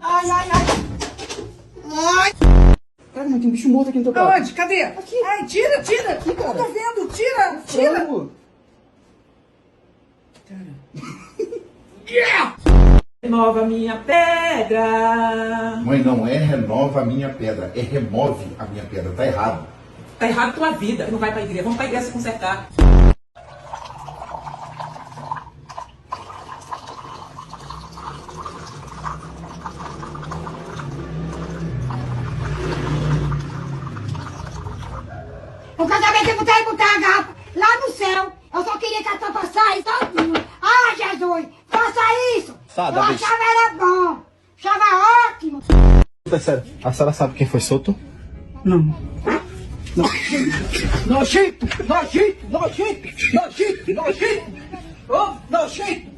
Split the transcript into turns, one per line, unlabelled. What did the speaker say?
Ai, ai, ai. Ai.
Cara, mas tem um bicho morto aqui no teu carro.
Aonde? Cadê?
Aqui.
Ai, tira, tira.
Aqui, cara.
Eu tô vendo. Tira, tira.
Frango.
Yeah!
Renova minha pedra.
Mãe, não é renova a minha pedra, é remove a minha pedra. Tá errado.
Tá errado tua vida. Não vai pra igreja. Vamos pra igreja se consertar.
O casamento eu vou botar a garrafa lá no céu. Eu só queria que a tua passasse sozinho. Ah, Jesus, faça isso.
Tá,
Eu
Davi.
achava era bom. Achava ótimo.
É sério, a senhora sabe quem foi solto?
Não. Nojento, nojento, nojento, nojento, nojento. Oh, nojento.